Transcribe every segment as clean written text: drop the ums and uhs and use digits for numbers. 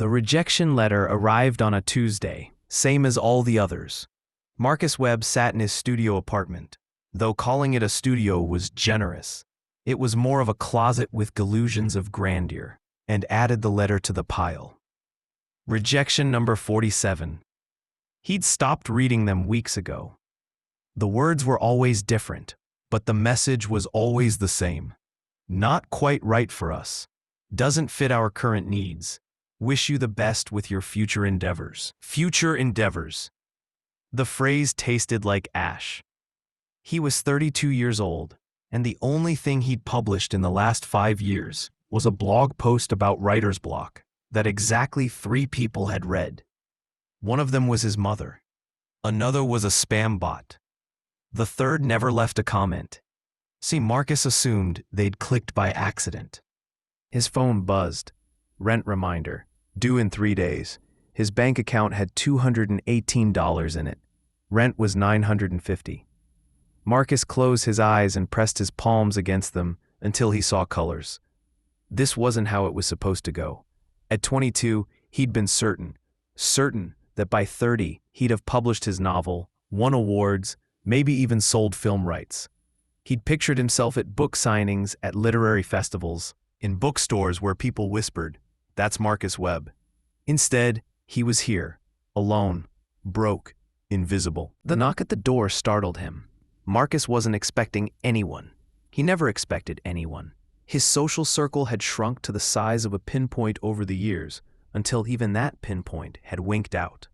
The rejection letter arrived on a Tuesday, same as all the others. Marcus Webb sat in his studio apartment. Though calling it a studio was generous, it was more of a closet with delusions of grandeur, and added the letter to the pile. Rejection number 47. He'd stopped reading them weeks ago. The words were always different, but the message was always the same. Not quite right for us. Doesn't fit our current needs. Wish you the best with your future endeavors. Future endeavors. The phrase tasted like ash. He was 32 years old, and the only thing he'd published in the last 5 years was a blog post about writer's block that exactly 3 people had read. One of them was his mother. Another was a spam bot. The third never left a comment. See, Marcus assumed they'd clicked by accident. His phone buzzed. Rent reminder. Due in 3 days. His bank account had $218 in it. Rent was $950. Marcus closed his eyes and pressed his palms against them until he saw colors. This wasn't how it was supposed to go. At 22, he'd been certain that by 30, he'd have published his novel, won awards, maybe even sold film rights. He'd pictured himself at book signings, at literary festivals, in bookstores where people whispered, "That's Marcus Webb." Instead, he was here, alone, broke, invisible. The knock at the door startled him. Marcus wasn't expecting anyone. He never expected anyone. His social circle had shrunk to the size of a pinpoint over the years, until even that pinpoint had winked out.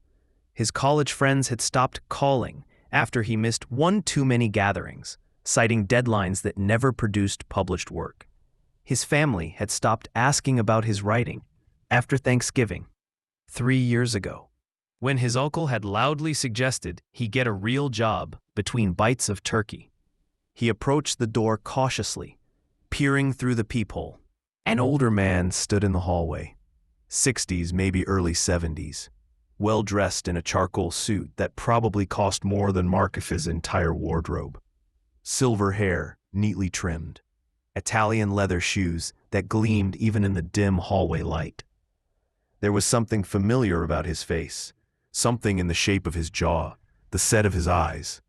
His college friends had stopped calling after he missed one too many gatherings, citing deadlines that never produced published work. His family had stopped asking about his writing after Thanksgiving 3 years ago, when his uncle had loudly suggested he get a real job between bites of turkey. He approached the door cautiously, peering through the peephole. An older man stood in the hallway, 60s, maybe early 70s, well-dressed in a charcoal suit that probably cost more than Marcus's entire wardrobe. Silver hair, neatly trimmed. Italian leather shoes that gleamed even in the dim hallway light. There was something familiar about his face, something in the shape of his jaw, the set of his eyes.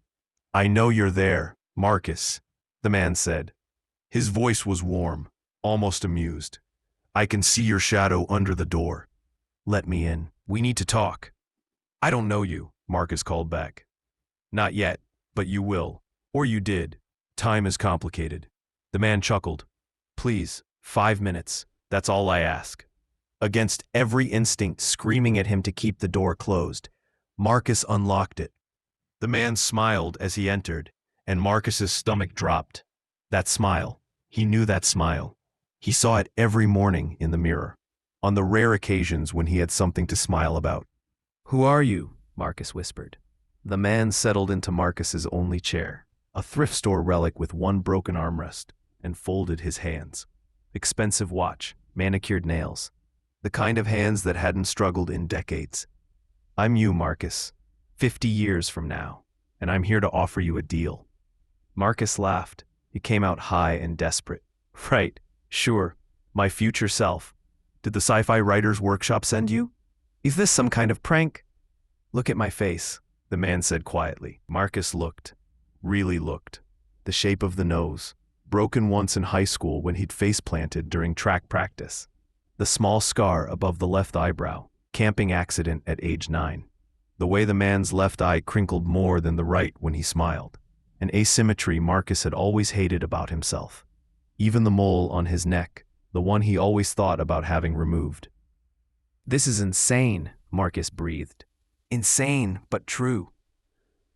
"I know you're there, Marcus," the man said. His voice was warm, almost amused. "I can see your shadow under the door. Let me in. We need to talk." "I don't know you," Marcus called back. "Not yet, but you will. Or you did. Time is complicated." The man chuckled. "Please, 5 minutes. That's all I ask." Against every instinct screaming at him to keep the door closed, Marcus unlocked it. The man smiled as he entered, and Marcus's stomach dropped. That smile. He knew that smile. He saw it every morning in the mirror, on the rare occasions when he had something to smile about. "Who are you?" Marcus whispered. The man settled into Marcus's only chair, a thrift store relic with one broken armrest, and folded his hands. Expensive watch, manicured nails, the kind of hands that hadn't struggled in decades. "I'm you, Marcus, 50 years from now, and I'm here to offer you a deal." Marcus laughed. He came out high and desperate. "Right, sure, my future self. Did the Sci-Fi Writers Workshop send you? Is this some kind of prank?" "Look at my face," the man said quietly. Marcus looked, really looked. The shape of the nose, broken once in high school when he'd face-planted during track practice. The small scar above the left eyebrow, camping accident at age 9. The way the man's left eye crinkled more than the right when he smiled. An asymmetry Marcus had always hated about himself. Even the mole on his neck, the one he always thought about having removed. "This is insane," Marcus breathed. "Insane, but true."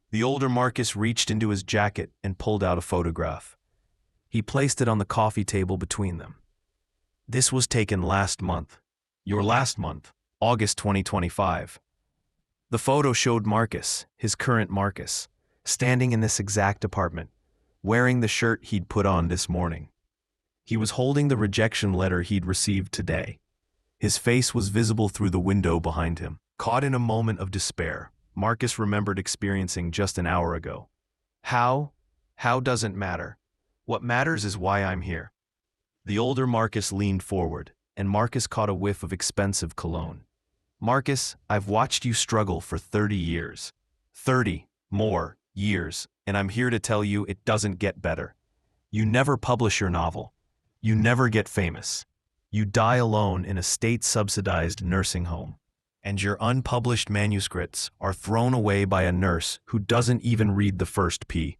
The older Marcus reached into his jacket and pulled out a photograph. He placed it on the coffee table between them. "This was taken last month. Your last month, August 2025. The photo showed Marcus, his current Marcus, standing in this exact apartment, wearing the shirt he'd put on this morning. He was holding the rejection letter he'd received today. His face was visible through the window behind him. Caught in a moment of despair, Marcus remembered experiencing just an hour ago. How doesn't matter. What matters is why I'm here." The older Marcus leaned forward, and Marcus caught a whiff of expensive cologne. Marcus, I've watched you struggle for 30 years. 30 more years, and I'm here to tell you it doesn't get better. You never publish your novel. You never get famous. You die alone in a state-subsidized nursing home. And your unpublished manuscripts are thrown away by a nurse who doesn't even read the first P.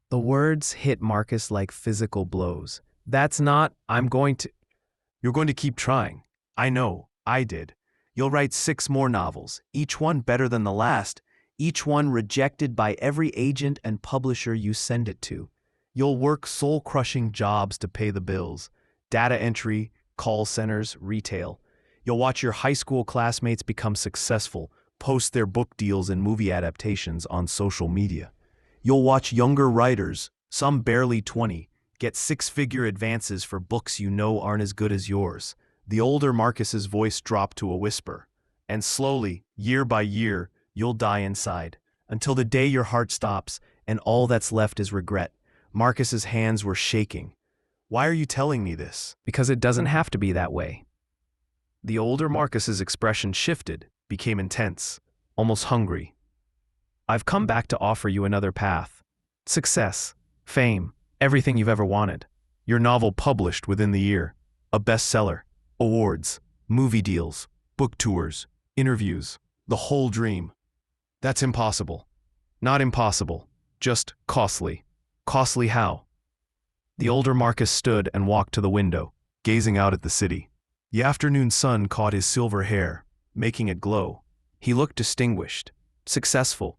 The words hit Marcus like physical blows. That's not, You're going to keep trying. I know, I did. You'll write 6 more novels, each one better than the last, each one rejected by every agent and publisher you send it to. You'll work soul-crushing jobs to pay the bills, data entry, call centers, retail. You'll watch your high school classmates become successful, post their book deals and movie adaptations on social media. You'll watch younger writers, some barely 20, get 6-figure advances for books you know aren't as good as yours. The older Marcus's voice dropped to a whisper, and slowly, year by year, you'll die inside, until the day your heart stops and all that's left is regret. Marcus's hands were shaking. Why are you telling me this? because it doesn't have to be that way. The older Marcus's expression shifted, became intense, almost hungry. I've come back to offer you another path. Success, fame, everything you've ever wanted. Your novel published within the year, a bestseller, awards, movie deals, book tours, interviews, the whole dream. That's impossible. Not impossible, just costly. Costly how? The older Marcus stood and walked to the window, gazing out at the city. The afternoon sun caught his silver hair, making it glow. He looked distinguished, successful,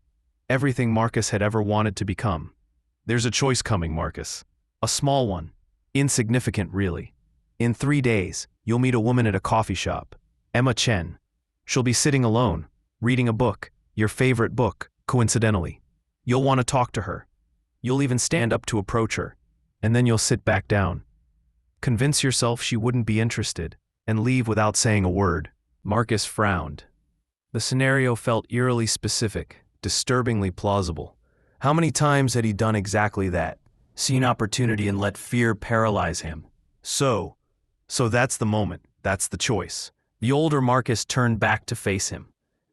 everything Marcus had ever wanted to become. There's a choice coming, Marcus. A small one. Insignificant, really. In 3 days, you'll meet a woman at a coffee shop, Emma Chen. She'll be sitting alone, reading a book, your favorite book, coincidentally. You'll want to talk to her. You'll even stand up to approach her, and then you'll sit back down. Convince yourself she wouldn't be interested, and leave without saying a word. Marcus frowned. The scenario felt eerily specific, disturbingly plausible. How many times had he done exactly that? Seen opportunity and let fear paralyze him. So that's the moment, that's the choice. The older Marcus turned back to face him.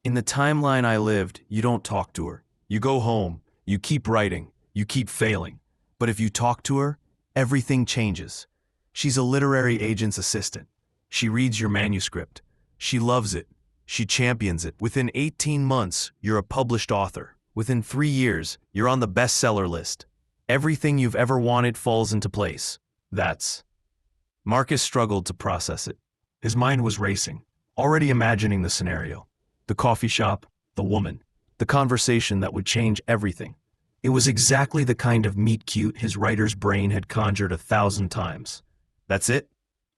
In the timeline I lived, you don't talk to her. You go home, you keep writing, you keep failing. But if you talk to her, everything changes. She's a literary agent's assistant. She reads your manuscript. She loves it. She champions it. Within 18 months, you're a published author. Within 3 years, you're on the bestseller list. Everything you've ever wanted falls into place. Marcus struggled to process it. His mind was racing, already imagining the scenario. The coffee shop, the woman, the conversation that would change everything. It was exactly the kind of meet-cute his writer's brain had conjured 1,000 times. That's it?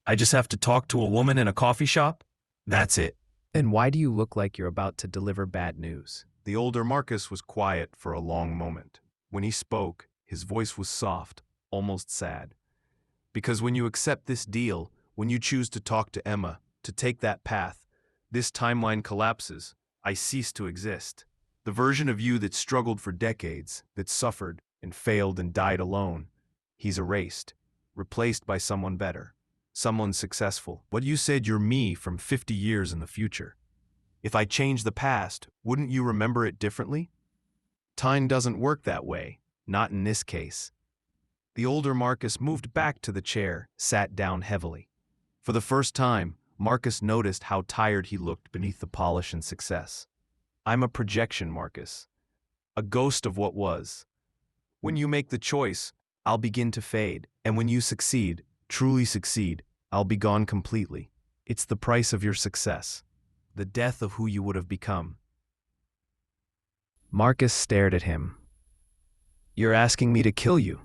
I just have to talk to a woman in a coffee shop? That's it. Then why do you look like you're about to deliver bad news? The older Marcus was quiet for a long moment. When he spoke, his voice was soft, almost sad. Because when you accept this deal, when you choose to talk to Emma, to take that path, this timeline collapses. I cease to exist. The version of you that struggled for decades, that suffered and failed and died alone, he's erased, replaced by someone better, someone successful. But you said you're me from 50 years in the future. If I change the past, wouldn't you remember it differently? Time doesn't work that way, not in this case. The older Marcus moved back to the chair, sat down heavily. For the first time, Marcus noticed how tired he looked beneath the polish and success. I'm a projection, Marcus. A ghost of what was. When you make the choice, I'll begin to fade, and when you succeed, truly succeed, I'll be gone completely. It's the price of your success. The death of who you would have become. Marcus stared at him. You're asking me to kill you.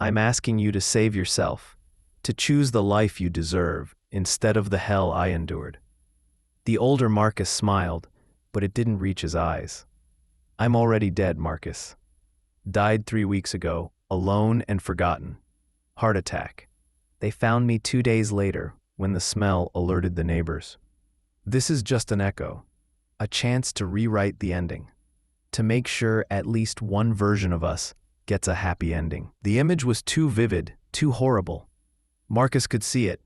I'm asking you to save yourself, to choose the life you deserve instead of the hell I endured. The older Marcus smiled, but it didn't reach his eyes. I'm already dead, Marcus. Died 3 weeks ago, alone and forgotten. Heart attack. They found me 2 days later when the smell alerted the neighbors. This is just an echo, a chance to rewrite the ending, to make sure at least one version of us gets a happy ending. The image was too vivid, too horrible. Marcus could see it.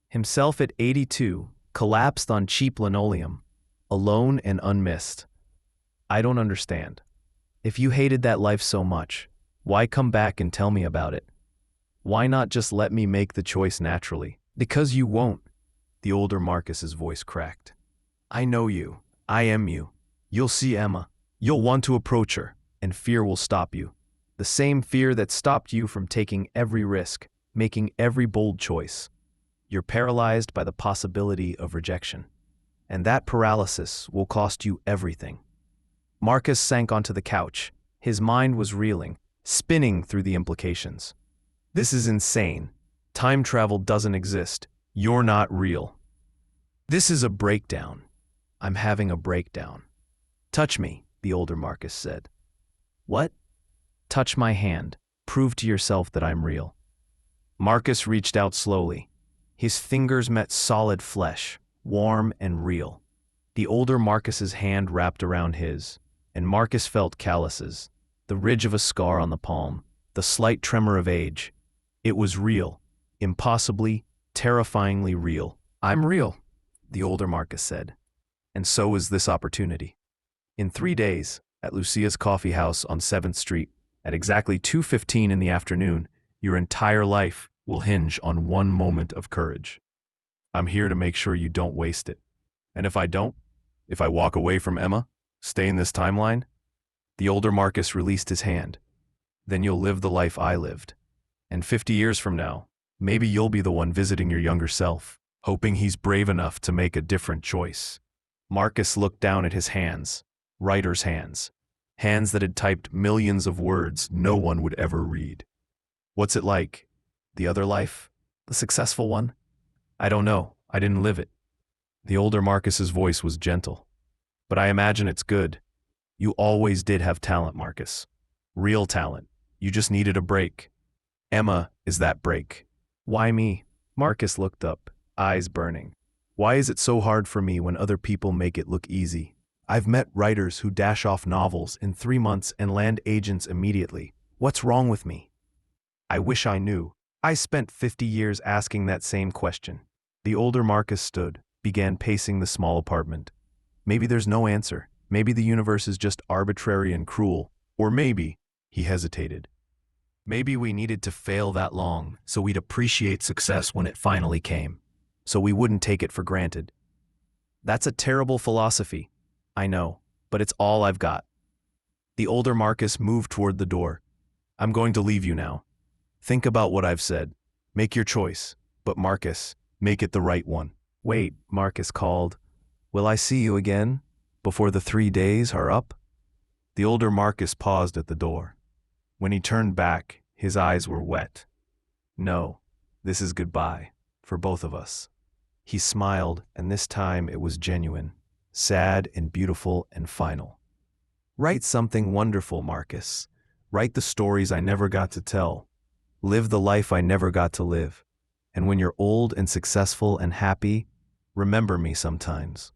Himself at 82, collapsed on cheap linoleum, alone and unmissed. I don't understand. If you hated that life so much, why come back and tell me about it? Why not just let me make the choice naturally? Because you won't. The older Marcus's voice cracked. I know you. I am you. You'll see Emma. You'll want to approach her, and fear will stop you. The same fear that stopped you from taking every risk, making every bold choice. You're paralyzed by the possibility of rejection. And that paralysis will cost you everything. Marcus sank onto the couch. His mind was reeling, spinning through the implications. This is insane. Time travel doesn't exist. You're not real. This is a breakdown. I'm having a breakdown. Touch me, the older Marcus said. What? Touch my hand. Prove to yourself that I'm real. Marcus reached out slowly. His fingers met solid flesh, warm and real. The older Marcus's hand wrapped around his, and Marcus felt calluses, the ridge of a scar on the palm, the slight tremor of age. It was real, impossibly, terrifyingly real. I'm real, the older Marcus said. And so is this opportunity. In 3 days, at Lucia's Coffee House on 7th Street, at exactly 2:15 in the afternoon, your entire life will hinge on one moment of courage. I'm here to make sure you don't waste it. And if I don't, if I walk away from Emma, stay in this timeline, the older Marcus released his hand, then you'll live the life I lived. And 50 years from now, maybe you'll be the one visiting your younger self, hoping he's brave enough to make a different choice. Marcus looked down at his hands, writer's hands, hands that had typed millions of words no one would ever read. What's it like? The other life? The successful one? I don't know. I didn't live it. The older Marcus's voice was gentle. But I imagine it's good. You always did have talent, Marcus. Real talent. You just needed a break. Emma is that break. Why me? Marcus looked up, eyes burning. Why is it so hard for me when other people make it look easy? I've met writers who dash off novels in 3 months and land agents immediately. What's wrong with me? I wish I knew. I spent 50 years asking that same question. The older Marcus stood, began pacing the small apartment. Maybe there's no answer. Maybe the universe is just arbitrary and cruel. Or maybe, he hesitated. Maybe we needed to fail that long so we'd appreciate success when it finally came. So we wouldn't take it for granted. That's a terrible philosophy. I know, but it's all I've got. The older Marcus moved toward the door. I'm going to leave you now. Think about what I've said. Make your choice. But Marcus, make it the right one. Wait, Marcus called. Will I see you again? Before the 3 days are up? The older Marcus paused at the door. When he turned back, his eyes were wet. No, this is goodbye, for both of us. He smiled, and this time it was genuine, sad and beautiful and final. Write something wonderful, Marcus. Write the stories I never got to tell. Live the life I never got to live. And when you're old and successful and happy, remember me sometimes.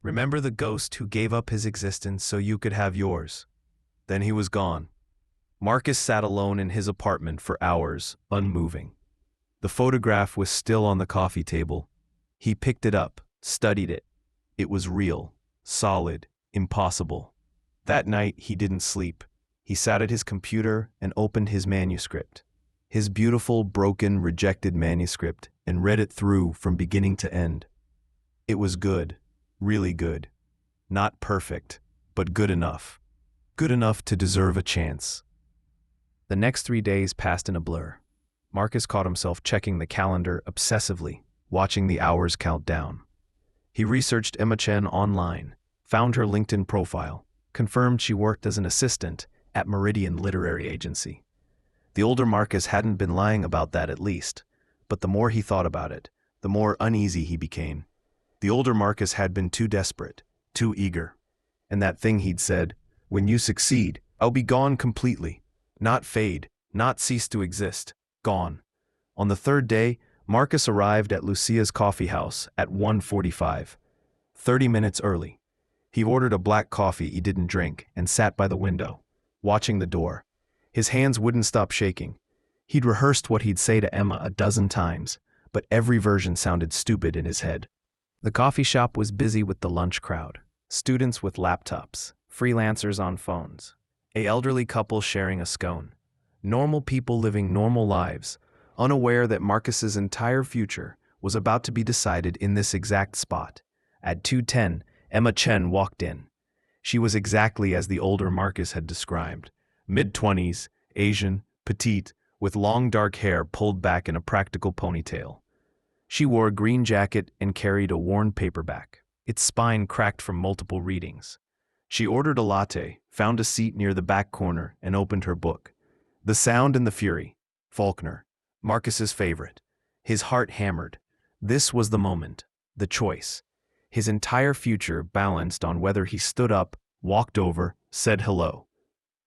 Remember the ghost who gave up his existence so you could have yours. Then he was gone. Marcus sat alone in his apartment for hours, unmoving. The photograph was still on the coffee table. He picked it up, studied it. It was real, solid, impossible. That night he didn't sleep. He sat at his computer and opened his manuscript. His beautiful, broken, rejected manuscript, and read it through from beginning to end. It was good, really good. Not perfect, but good enough. Good enough to deserve a chance. The next 3 days passed in a blur. Marcus caught himself checking the calendar obsessively, watching the hours count down. He researched Emma Chen online, found her LinkedIn profile, confirmed she worked as an assistant at Meridian Literary Agency. The older Marcus hadn't been lying about that at least, but the more he thought about it, the more uneasy he became. The older Marcus had been too desperate, too eager. And that thing he'd said, when you succeed, I'll be gone completely. Not fade, not cease to exist, gone. On the 3rd day, Marcus arrived at Lucia's Coffee House at 1:45, 30 minutes early. He ordered a black coffee he didn't drink and sat by the window, watching the door. His hands wouldn't stop shaking. He'd rehearsed what he'd say to Emma a dozen times, but every version sounded stupid in his head. The coffee shop was busy with the lunch crowd. Students with laptops, freelancers on phones, an elderly couple sharing a scone. Normal people living normal lives, unaware that Marcus's entire future was about to be decided in this exact spot. At 2:10, Emma Chen walked in. She was exactly as the older Marcus had described. Mid-20s, Asian, petite, with long dark hair pulled back in a practical ponytail. She wore a green jacket and carried a worn paperback, its spine cracked from multiple readings. She ordered a latte, found a seat near the back corner, and opened her book. The Sound and the Fury, Faulkner, Marcus's favorite. His heart hammered. This was the moment, the choice. His entire future balanced on whether he stood up, walked over, said hello.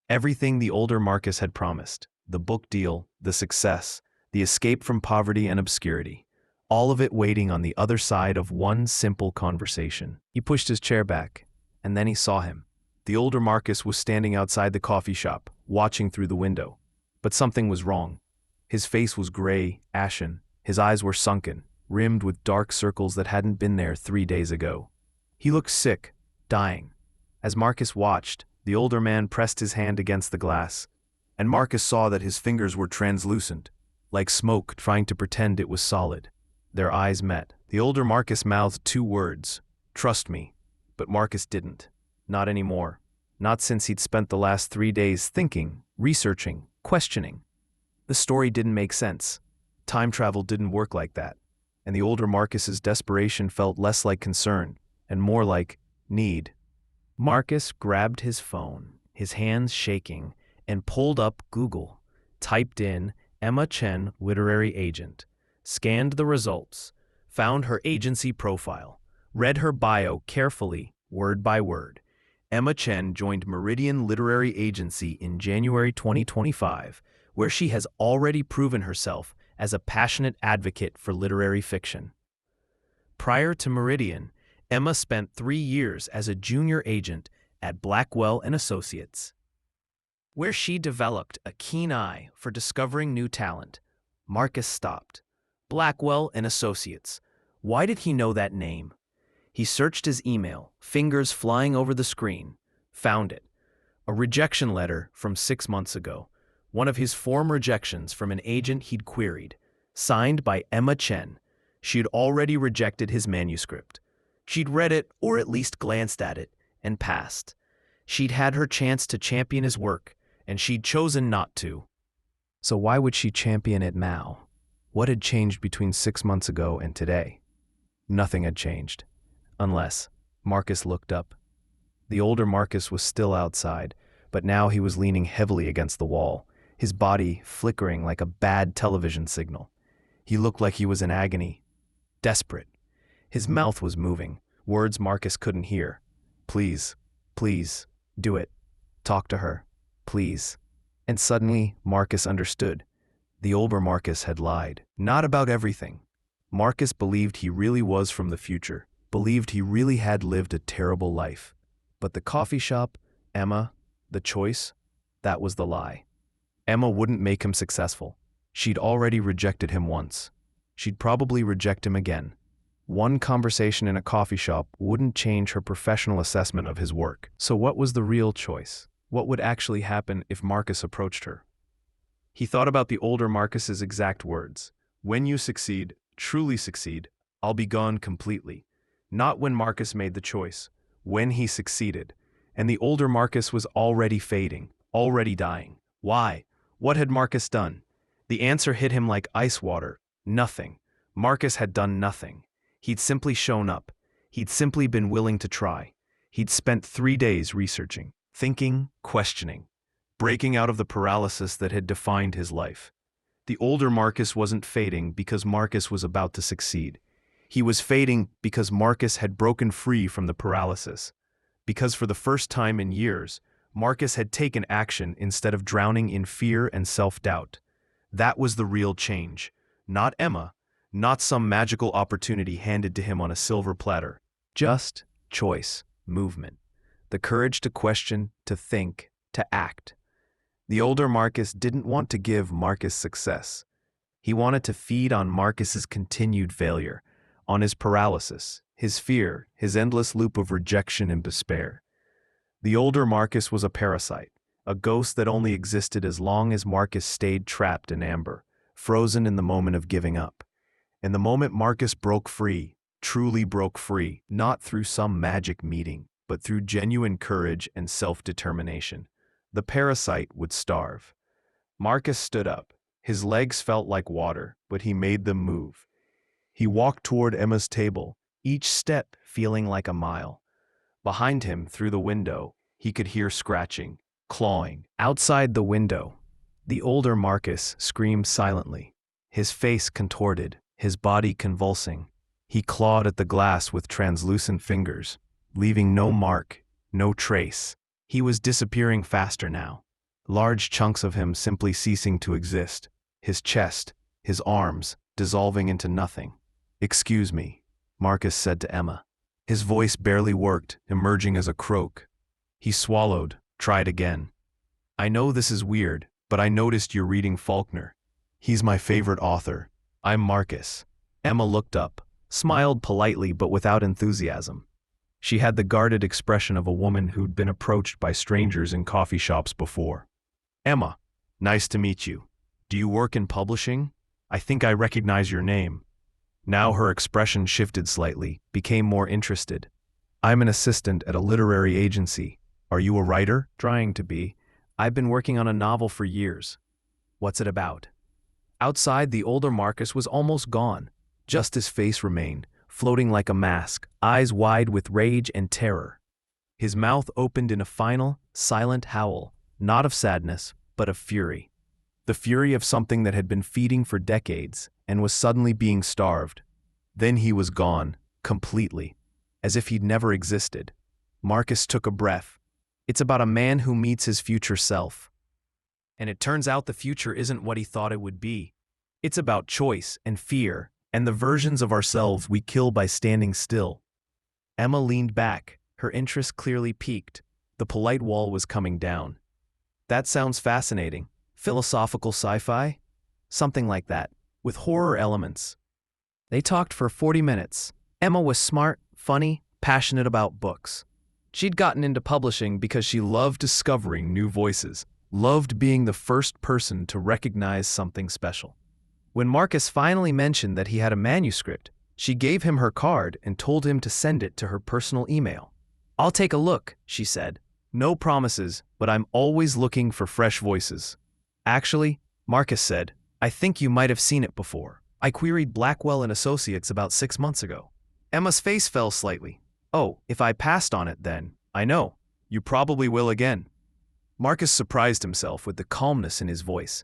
Everything the older Marcus had promised, the book deal, the success, the escape from poverty and obscurity, all of it waiting on the other side of one simple conversation. He pushed his chair back, and then he saw him. The older Marcus was standing outside the coffee shop, watching through the window. But something was wrong. His face was gray, ashen. His eyes were sunken, rimmed with dark circles that hadn't been there 3 days ago. He looked sick, dying. As Marcus watched, the older man pressed his hand against the glass, and Marcus saw that his fingers were translucent, like smoke trying to pretend it was solid. Their eyes met. The older Marcus mouthed 2 words, "Trust me." But Marcus didn't. Not anymore. Not since he'd spent the last 3 days thinking, researching, questioning. The story didn't make sense. Time travel didn't work like that. And the older Marcus's desperation felt less like concern and more like need. Marcus grabbed his phone, his hands shaking, and pulled up Google, typed in Emma Chen, literary agent, scanned the results, found her agency profile, read her bio carefully, word by word. Emma Chen joined Meridian Literary Agency in January 2025, where she has already proven herself as a passionate advocate for literary fiction. Prior to Meridian, Emma spent 3 years as a junior agent at Blackwell and Associates, where she developed a keen eye for discovering new talent. Marcus stopped. Blackwell and Associates. Why did he know that name? He searched his email, fingers flying over the screen, found it. A rejection letter from 6 months ago. One of his former rejections from an agent he'd queried, signed by Emma Chen. She'd already rejected his manuscript. She'd read it, or at least glanced at it, and passed. She'd had her chance to champion his work, and she'd chosen not to. So why would she champion it now? What had changed between 6 months ago and today? Nothing had changed. Unless Marcus looked up. The older Marcus was still outside, but now he was leaning heavily against the wall, his body flickering like a bad television signal. He looked like he was in agony, desperate. His mouth was moving, words Marcus couldn't hear. Please, please, do it. Talk to her, please. And suddenly, Marcus understood. The older Marcus had lied. Not about everything. Marcus believed he really was from the future, believed he really had lived a terrible life. But the coffee shop, Emma, the choice, that was the lie. Emma wouldn't make him successful. She'd already rejected him once. She'd probably reject him again. One conversation in a coffee shop wouldn't change her professional assessment of his work. So what was the real choice? What would actually happen if Marcus approached her? He thought about the older Marcus's exact words. When you succeed, truly succeed, I'll be gone completely. Not when Marcus made the choice, when he succeeded. And the older Marcus was already fading, already dying. Why? What had Marcus done? The answer hit him like ice water. Nothing. Marcus had done nothing. He'd simply shown up. He'd simply been willing to try. He'd spent 3 days researching, thinking, questioning, breaking out of the paralysis that had defined his life. The older Marcus wasn't fading because Marcus was about to succeed. He was fading because Marcus had broken free from the paralysis. Because for the first time in years, Marcus had taken action instead of drowning in fear and self-doubt. That was the real change. Not Emma, not some magical opportunity handed to him on a silver platter. Just choice, movement. The courage to question, to think, to act. The older Marcus didn't want to give Marcus success. He wanted to feed on Marcus's continued failure, on his paralysis, his fear, his endless loop of rejection and despair. The older Marcus was a parasite, a ghost that only existed as long as Marcus stayed trapped in amber, frozen in the moment of giving up. And the moment Marcus broke free, truly broke free, not through some magic meeting, but through genuine courage and self-determination, the parasite would starve. Marcus stood up. His legs felt like water, but he made them move. He walked toward Emma's table, each step feeling like a mile. Behind him, through the window, he could hear scratching, clawing. Outside the window, the older Marcus screamed silently, his face contorted, his body convulsing. He clawed at the glass with translucent fingers, leaving no mark, no trace. He was disappearing faster now, large chunks of him simply ceasing to exist, his chest, his arms, dissolving into nothing. "Excuse me," Marcus said to Emma. His voice barely worked, emerging as a croak. He swallowed, tried again. "I know this is weird, but I noticed you're reading Faulkner. He's my favorite author. I'm Marcus." Emma looked up, smiled politely but without enthusiasm. She had the guarded expression of a woman who'd been approached by strangers in coffee shops before. "Emma, nice to meet you. Do you work in publishing? I think I recognize your name." Now her expression shifted slightly, became more interested. "I'm an assistant at a literary agency. Are you a writer?" "Trying to be. I've been working on a novel for years." "What's it about?" Outside, the older Marcus was almost gone. Just his face remained, floating like a mask, eyes wide with rage and terror. His mouth opened in a final, silent howl, not of sadness, but of fury. The fury of something that had been feeding for decades and was suddenly being starved. Then he was gone, completely, as if he'd never existed. Marcus took a breath. It's about a man who meets his future self. And it turns out the future isn't what he thought it would be. It's about choice and fear and the versions of ourselves we kill by standing still. Emma leaned back, her interest clearly piqued. The polite wall was coming down. "That sounds fascinating. Philosophical sci-fi?" "Something like that, with horror elements." They talked for 40 minutes. Emma was smart, funny, passionate about books. She'd gotten into publishing because she loved discovering new voices, loved being the first person to recognize something special. When Marcus finally mentioned that he had a manuscript, she gave him her card and told him to send it to her personal email. "I'll take a look," she said. "No promises, but I'm always looking for fresh voices." "Actually," Marcus said, "I think you might have seen it before. I queried Blackwell and Associates about 6 months ago." Emma's face fell slightly. "Oh, if I passed on it then, I know. You probably will again." Marcus surprised himself with the calmness in his voice.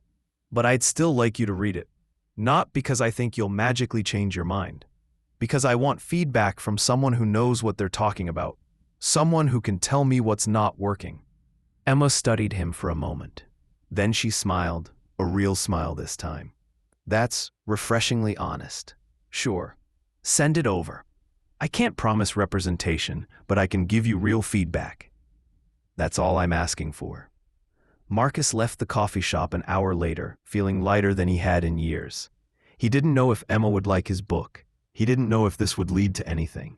"But I'd still like you to read it. Not because I think you'll magically change your mind. Because I want feedback from someone who knows what they're talking about. Someone who can tell me what's not working." Emma studied him for a moment. Then she smiled, a real smile this time. "That's refreshingly honest. Sure. Send it over. I can't promise representation, but I can give you real feedback. That's all I'm asking for." Marcus left the coffee shop an hour later, feeling lighter than he had in years. He didn't know if Emma would like his book. He didn't know if this would lead to anything.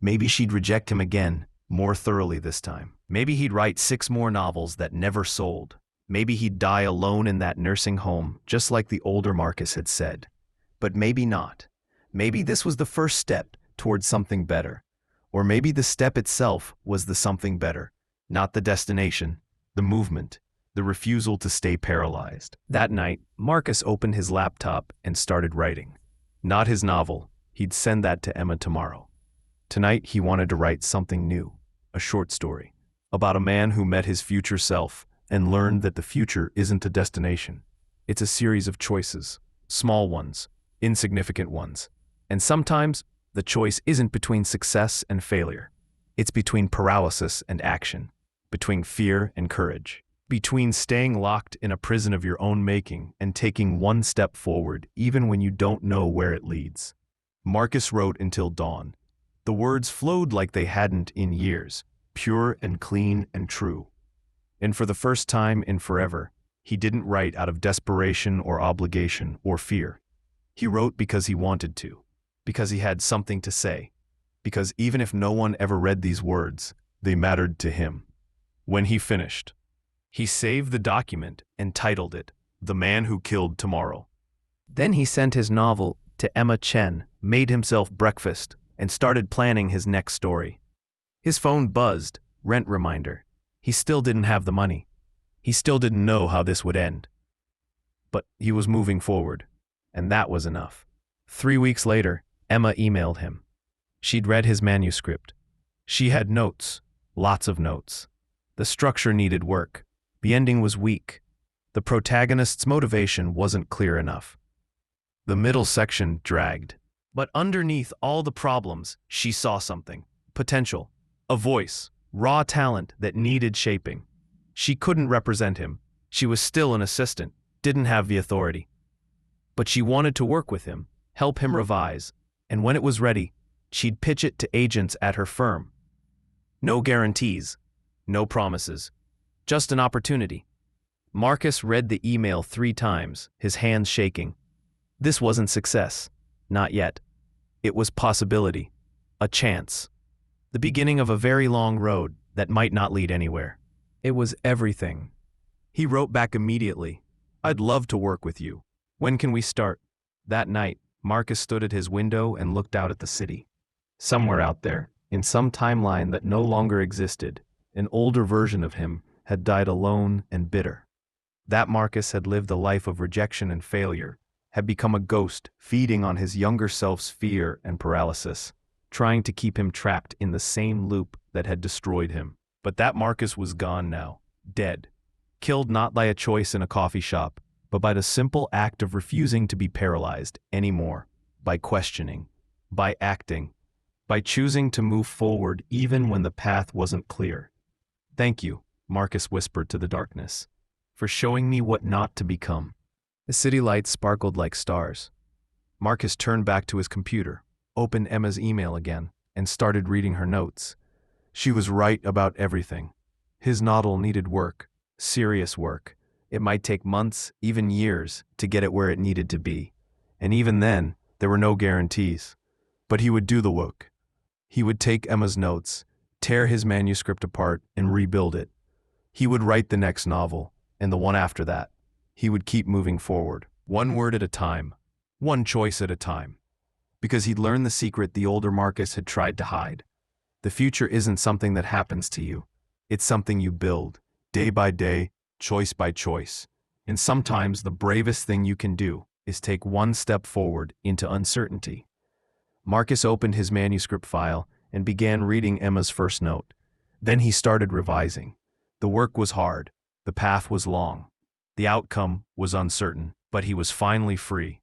Maybe she'd reject him again, more thoroughly this time. Maybe he'd write 6 more novels that never sold. Maybe he'd die alone in that nursing home, just like the older Marcus had said. But maybe not. Maybe this was the first step towards something better. Or maybe the step itself was the something better, not the destination, the movement, the refusal to stay paralyzed. That night, Marcus opened his laptop and started writing. Not his novel. He'd send that to Emma tomorrow. Tonight, he wanted to write something new, a short story, about a man who met his future self and learned that the future isn't a destination. It's a series of choices, small ones, insignificant ones. And sometimes, the choice isn't between success and failure. It's between paralysis and action, between fear and courage, between staying locked in a prison of your own making and taking one step forward even when you don't know where it leads. Marcus wrote until dawn. The words flowed like they hadn't in years, pure and clean and true. And for the first time in forever, he didn't write out of desperation or obligation or fear. He wrote because he wanted to, because he had something to say, because even if no one ever read these words, they mattered to him. When he finished, he saved the document and titled it, "The Man Who Killed Tomorrow." Then he sent his novel to Emma Chen, made himself breakfast, and started planning his next story. His phone buzzed, rent reminder. He still didn't have the money. He still didn't know how this would end. But he was moving forward, and that was enough. 3 weeks later, Emma emailed him. She'd read his manuscript. She had notes, lots of notes. The structure needed work. The ending was weak. The protagonist's motivation wasn't clear enough. The middle section dragged. But underneath all the problems, she saw something. Potential. A voice. Raw talent that needed shaping. She couldn't represent him. She was still an assistant, didn't have the authority. But she wanted to work with him, help him revise, and when it was ready, she'd pitch it to agents at her firm. No guarantees, no promises, just an opportunity. Marcus read the email 3 times, his hands shaking. This wasn't success, not yet. It was possibility, a chance. The beginning of a very long road that might not lead anywhere. It was everything. He wrote back immediately, "I'd love to work with you. When can we start?" That night, Marcus stood at his window and looked out at the city. Somewhere out there, in some timeline that no longer existed, an older version of him had died alone and bitter. That Marcus had lived a life of rejection and failure, had become a ghost feeding on his younger self's fear and paralysis, trying to keep him trapped in the same loop that had destroyed him. But that Marcus was gone now, dead, killed not by a choice in a coffee shop, but by the simple act of refusing to be paralyzed anymore, by questioning, by acting, by choosing to move forward even when the path wasn't clear. "Thank you," Marcus whispered to the darkness, "for showing me what not to become." The city lights sparkled like stars. Marcus turned back to his computer, opened Emma's email again, and started reading her notes. She was right about everything. His novel needed work, serious work. It might take months, even years, to get it where it needed to be. And even then, there were no guarantees. But he would do the work. He would take Emma's notes, tear his manuscript apart, and rebuild it. He would write the next novel, and the one after that. He would keep moving forward, one word at a time, one choice at a time. Because he'd learned the secret the older Marcus had tried to hide. The future isn't something that happens to you. It's something you build, day by day, choice by choice. And sometimes the bravest thing you can do is take one step forward into uncertainty. Marcus opened his manuscript file and began reading Emma's first note. Then he started revising. The work was hard. The path was long. The outcome was uncertain, but he was finally free.